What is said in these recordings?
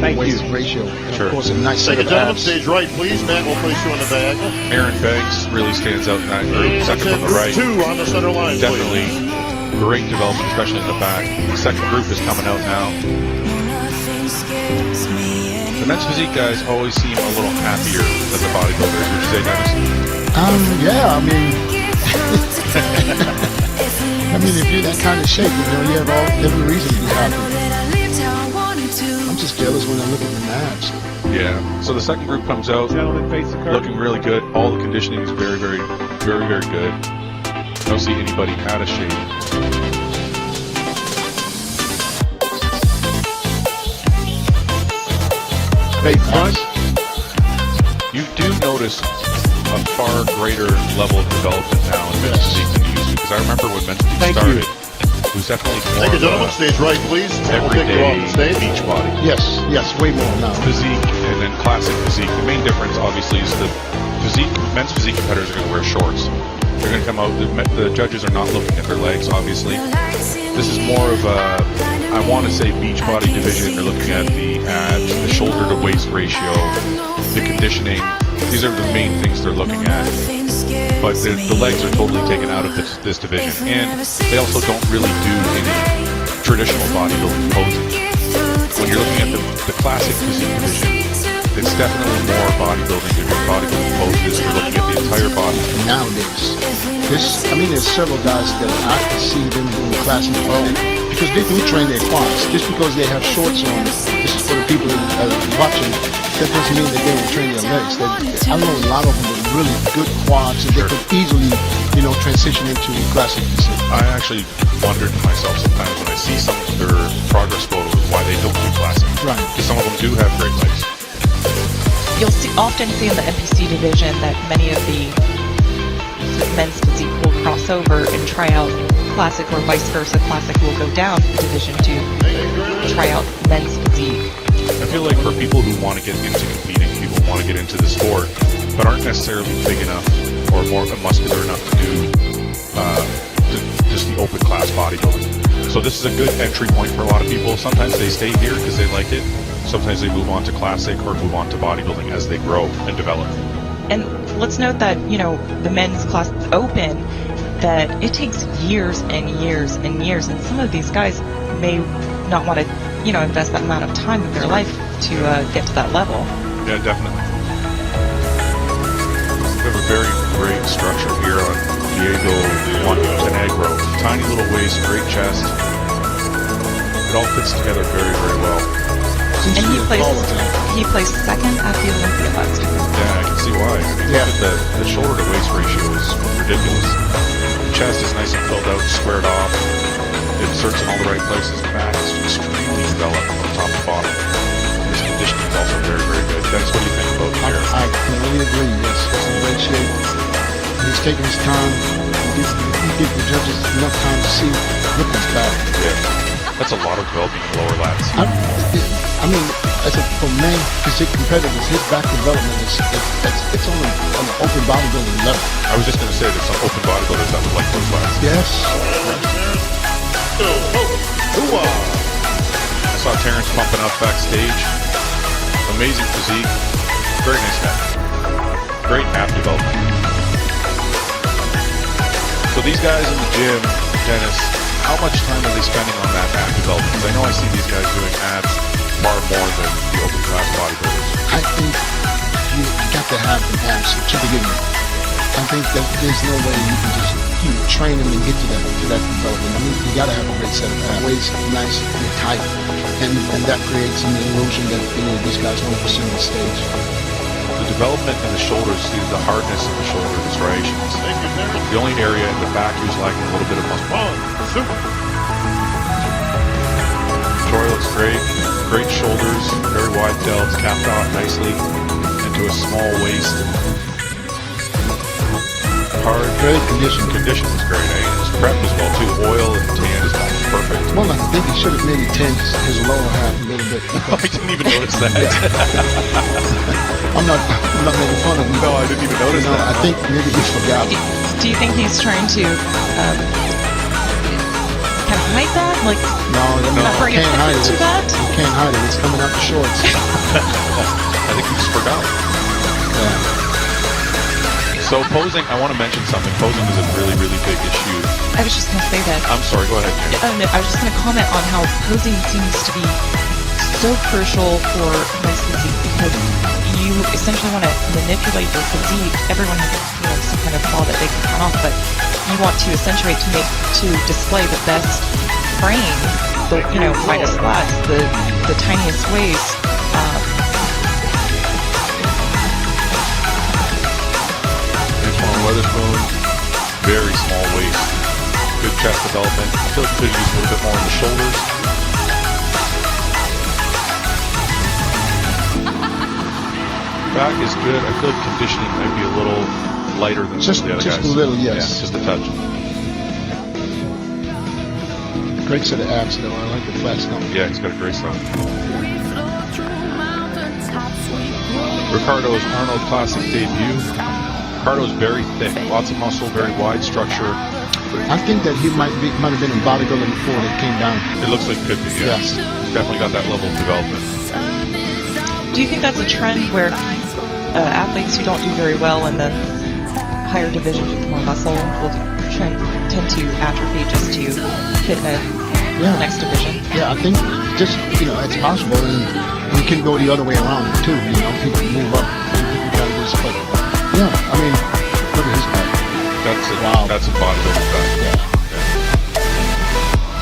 weight ratio. And of course, a nice set of abs. Stage right, please. Matt will place you on the bag. Aaron Banks really stands out in that group. Second from the right. 2 on the center line. Definitely great development, especially in the back. The second group is coming out now. The men's physique guys always seem a little happier than the bodybuilders. Would you say, Dennis? Yeah, I mean, if you're that kind of shape, you have every reason to be happy. I'm just jealous when I look at the abs. Yeah. So the second group comes out, looking really good. All the conditioning is very, very, very, very good. I don't see anybody out of shape. Hey, front. You do notice a far greater level of development now in men's physique than you used to. Because I remember when men's physique started, it was definitely more Thank you, gentlemen. Stage right, please. everyday beach body. Yes, way more now. Physique and then classic physique. The main difference, obviously, is the physique. Men's physique competitors are going to wear shorts. They're going to come out. The judges are not looking at their legs, obviously. This is more of a, I want to say, beach body division. They're looking at the abs, the shoulder to waist ratio, the conditioning. These are the main things they're looking at. But the legs are totally taken out of this division. And they also don't really do any traditional bodybuilding poses. When you're looking at the classic physique division, it's definitely more bodybuilding than your bodybuilding poses. You're looking at the entire body. Nowadays, there's several guys that I can see them doing classic because they do train their quads. Just because they have shorts on, this is for the people that are watching, that doesn't mean that they don't train their legs. I know a lot of them with really good quads and they could easily, transition into classic physique. I actually wondered to myself sometimes when I see some of their progress photos why they don't do classic. Right. Because some of them do have great legs. You'll often see in the NPC division that many of the men's physique will cross over and try out classic, or vice versa. Classic will go down division to try out men's physique. I feel like for people who want to get into competing, people who want to get into the sport, but aren't necessarily big enough or more muscular enough to do just the open class bodybuilding. So this is a good entry point for a lot of people. Sometimes they stay here because they like it. Sometimes they move on to classic or move on to bodybuilding as they grow and develop. And let's note that, the men's class open, that it takes years and years and years. And some of these guys may not want to, invest that amount of time of their life to get to that level. Yeah, definitely. We have a very great structure here on Diego Montenegro. Tiny little waist, great chest. It all fits together very, very well. And he placed second at the Olympia last year. Yeah, I can see why. Look at the shoulder to waist ratio is ridiculous. The chest is nice and filled out, squared off. It inserts in all the right places. The back is extremely developed from top to bottom. This conditioning is also very, very good. Dennis, what do you think about here? I completely agree. Yes, it's in great shape. He's taking his time. He gives the judges enough time to see. Look at his back. Yeah. That's a lot of developing lower lats. For men physique competitors, his back development it's on an open bodybuilding level. I was just going to say there's some open bodybuilders that would like those lats. Yes. I saw Terrence pumping up backstage. Amazing physique. Very nice guy. Great ab development. So these guys in the gym, Dennis, how much time are they spending on that ab development? Because I know I see these guys doing abs far more than the open class bodybuilders. I think you got to have the abs to begin with. I think that there's no way you can just train them and get to that development. You got to have a great set of abs. Waist nice and tight, and that creates an illusion that these guys want to pursue on the stage. The development in the shoulders, the hardness of the shoulder, the striations. The only area in the back who's lacking a little bit of muscle. Troy looks great. Great shoulders, very wide delts, capped off nicely into a small waist. Hard, good condition. Condition is great, eh? And his prep as well too. Oil and tan is perfect. Well, I think he should have maybe tanned his lower half a little bit. I didn't even notice that. I'm not making fun of him. No, I didn't even notice that. I think maybe he forgot. Do you think he's trying to kind of hide that? Like, No, not bring you can't hide attention it. to that? You can't hide it. It's coming out the shorts. I think you just forgot. Yeah. So posing, I want to mention something. Posing is a really, really big issue. I was just going to say that. I'm sorry, go ahead. Karen. No, I was just going to comment on how posing seems to be so crucial for men's physique because you essentially want to manipulate your physique. Everyone has some kind of flaw that they can count off, but you want to accentuate to display the best frame, the finest lats, the tiniest waist. Weatherspoon, very small waist, good chest development. I feel like could use a little bit more on the shoulders. Back is good. I feel like conditioning might be a little lighter than Just the other guys. a little, yes. Yeah, just a touch. Great set of abs, though. I like the flat stomach. Yeah, he's got a great stomach. Ricardo's Arnold Classic debut. Ricardo's very thick, lots of muscle, very wide structure. I think that he might have been in bodybuilding before they came down. It looks like it could be, yeah. Yes. He's definitely got that level of development. Do you think that's a trend where athletes who don't do very well in the higher divisions with more muscle will tend to atrophy just to fit the next division? Yeah, I think just, it's possible. And we can go the other way around, too. People move up. But yeah, I mean, look at his back. That's a bodybuilder back. Yeah.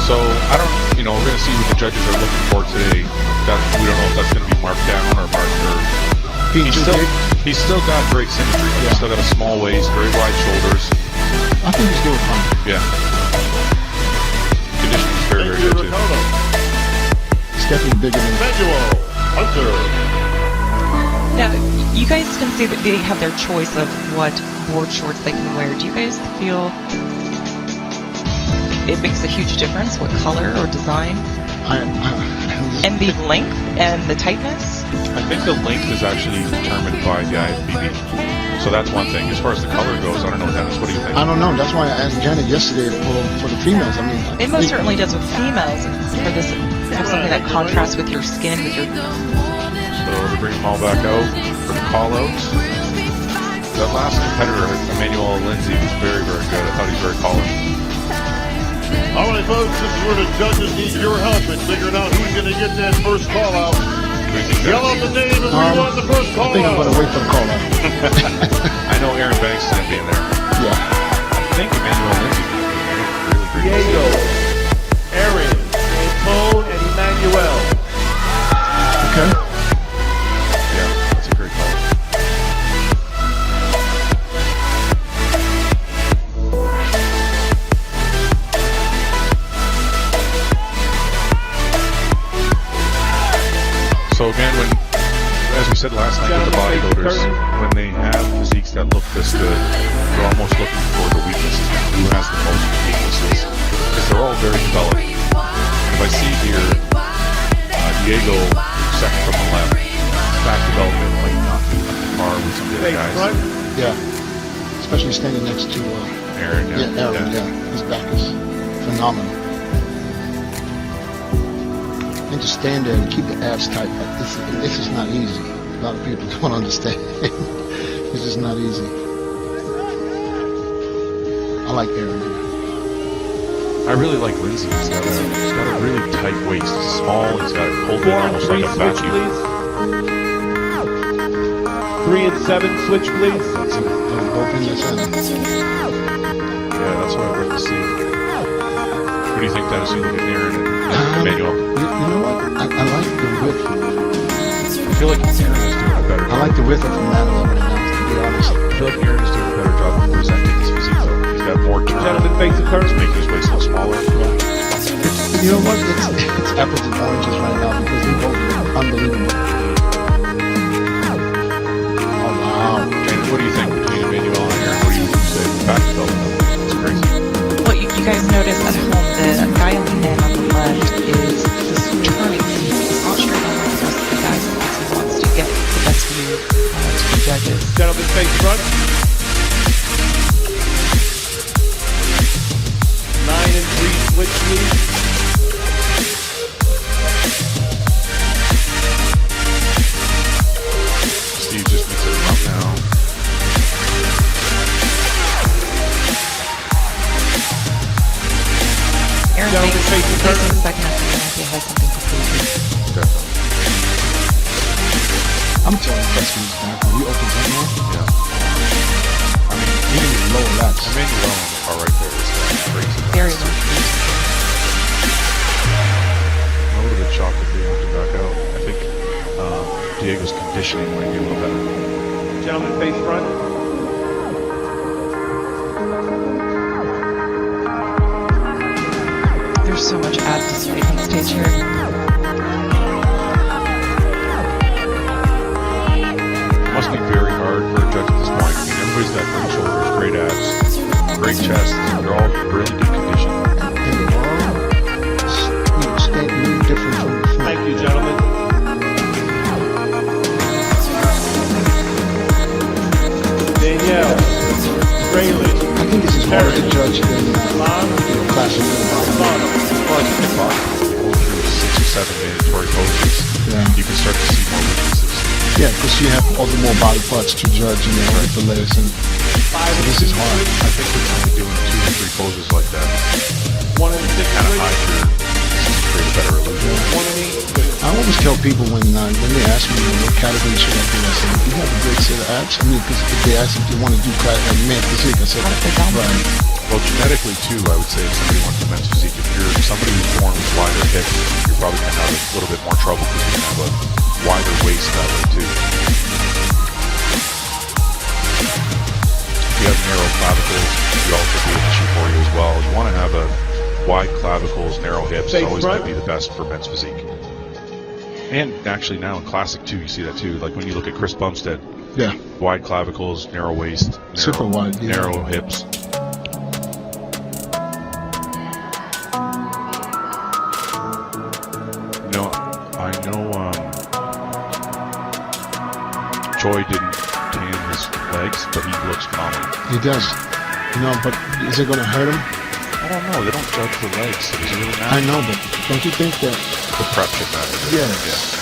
So, I don't, we're going to see what the judges are looking for today. We don't know if that's going to be marked down or marked or... He's still got great symmetry. He's still got a small waist, very wide shoulders. I think he's doing fine. Yeah. Conditioning is very, very good, too. It's definitely bigger than... Manuel Hunter. Now, you guys can see that they have their choice of what board shorts they can wear. Do you guys feel it makes a huge difference what color or design? And the length and the tightness? I think the length is actually determined by the IFBB. So that's one thing. As far as the color goes, I don't know, Dennis, what do you think? I don't know. That's why I asked Janet yesterday for the females. I mean, it most certainly does with females. For this, have something that contrasts with your skin, with your... So to bring them all back out for the call-outs. That last competitor, Emmanuel Lindsay, was very, very good. I thought he was very calling. All right, folks, this is where the judges need your help in figuring out who's going to get that first call out. Yell out the name and we want the first call out. I think I'm going to wait for the call out. I know Aaron Banks is going to be in there. Yeah. I think Emmanuel Lindsay is going to be in there. Diego, Aaron, Antone, and Emmanuel. Okay. Yeah, that's a great call. So again, as we said last night with the bodybuilders, when they have physiques that look this good, they're almost looking for the weaknesses. Who has the most weaknesses? Because they're all very developed. If I see here, Diego, second from the left, back development might not be on par with some of the other guys. Yeah. Especially standing next to Aaron, Aaron, yeah. His back is phenomenal. And to stand there and keep the abs tight, this is not easy. A lot of people don't understand. This is not easy. I like Aaron. I really like Lindsay. He's got a really tight waist. He's small. He's got it pulled in almost like a vacuum. 3 and 7 switch, please. That's it. Open your center. Yeah, that's what I'd like to see. What do you think, Dennis? You look at Aaron and Emmanuel. You know what? I like the width. I feel like Aaron is doing a better job. I like the width of Emmanuel right now, to be honest. I feel like Aaron is doing a better job of presenting his physique, though. He's got more turn. Gentlemen, face the curve. Making his waist a little smaller. You know what? It's apples and oranges right now because they both look unbelievable. Oh, wow. James, what do you think between Emmanuel and Aaron? What do you say? Back development. It's crazy. Well, you guys notice at home the guy on the man on the left is just turning. He's not sure about the rest of the guys because he wants to get the best view to the judges. Gentlemen, face front. 9 and 3 switch, please. Steve just needs to run now. Aaron Gentlemen, thinks face the this curtain. is the second after he has something to prove. Definitely. I'm telling you, that's when he's back. When he opens up now, Yeah. I mean, even with lower lats. Emmanuel on the far right there is crazy. Very low. I would have been shocked if they moved him back out. I think Diego's conditioning might be a little better. Gentlemen, face front. There's so much ad display on stage here. It must be very hard for a judge at this point. I mean, everybody's got great shoulders, great abs, great chest. They're all really good condition. And they're all standing different from the front. Thank you, gentlemen. Danielle, Straley, I think this is harder to judge than classic. Well, it's kickboxing. Going through 6 or 7 mandatory poses, Yeah. you can start to see more weaknesses. Yeah, because you have all the more body parts to judge, you know, with the legs, and so this is hard. I think it's only doing 2 or 3 poses like that. 1 and 6, Kind of please. hide your, create a better illusion. 1 and 8, please. I always tell people when they ask me what category should I do, I say, if you have a great set of abs, I mean, because if they ask if you want to do man physique, I said, right. Well, genetically too, I would say if somebody wants to men's physique, if you're somebody who's born with wider hips, you're probably going to have a little bit more trouble because you're going to have a wider waist that way too. If you have narrow clavicles, you also be an issue for you as well. You want to have a wide clavicles, narrow hips, Face always front. going to be the best for men's physique. And actually now in Classic too, you see that too. Like when you look at Chris Bumstead, Yeah, wide clavicles, narrow waist, super wide. Yeah. narrow hips. I know Choi didn't tan his legs, but he looks phenomenal. He does. You know, but is it going to hurt him? I don't know. They don't judge for legs, so does it really matter? I know, but don't you think that? The prep should matter. Yes.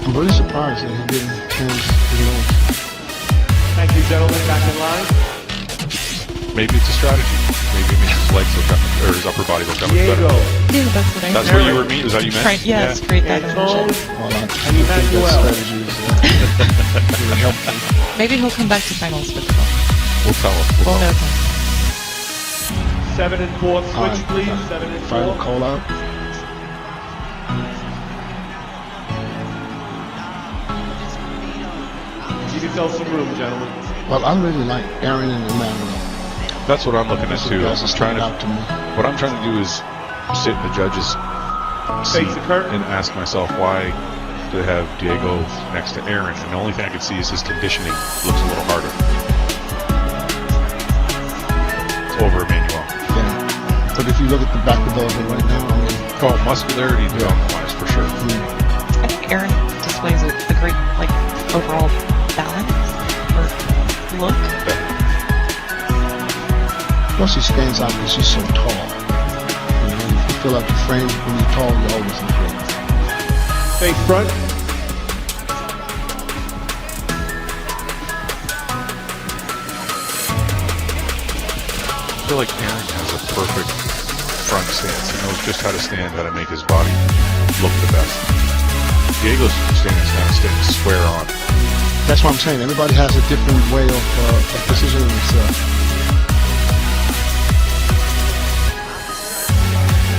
I'm really surprised that he didn't tan his legs. Thank you, gentlemen. Back in line. Maybe it's a strategy. Maybe it means his legs look up, or his upper body looks that much Diego, better. Yeah, that's what I That's heard. what you were meaning? Was that what you meant? Right, yes, Yeah. create that Antone, illusion. Well, I And think that Emmanuel. strategy is really helpful. Maybe he'll come back to finals with them. We'll tell him. We'll know him. him. 7 and 4, switch, All right. please. 7 and 4. Final call out. Give yourself some room, gentlemen. Well, I really like Aaron and Emmanuel. That's what I'm looking at Those are too. the guys that I'm trying stand to. out to me. What I'm trying to do is sit in the judges' seat Face the curtain. and ask myself why do they have Diego next to Aaron, and the only thing I can see is his conditioning looks a little harder. It's over Emmanuel. Yeah. But if you look at the back development right now, I mean, Oh, muscularity development-wise, for sure. I think Aaron displays a great, like, overall balance or look. plus he stands out because he's so tall. You know, if you fill out the frame, when you're tall, you always look great. Face front. I feel like Aaron has a perfect front stance. He knows just how to stand, how to make his body look the best. Diego's stance kind of staying square on. That's what I'm saying. Everybody has a different way of positioning themselves.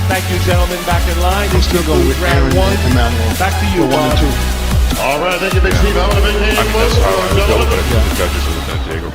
Thank you, gentlemen. Back in line. I'm still going with Aaron round 1. and Emmanuel. Back to you, for 1 and Bob. 2. All right, thank you, Big Steve. How about a big hand, I mean, that's folks, how I would go, gentlemen? but I think the judges would have been Diego.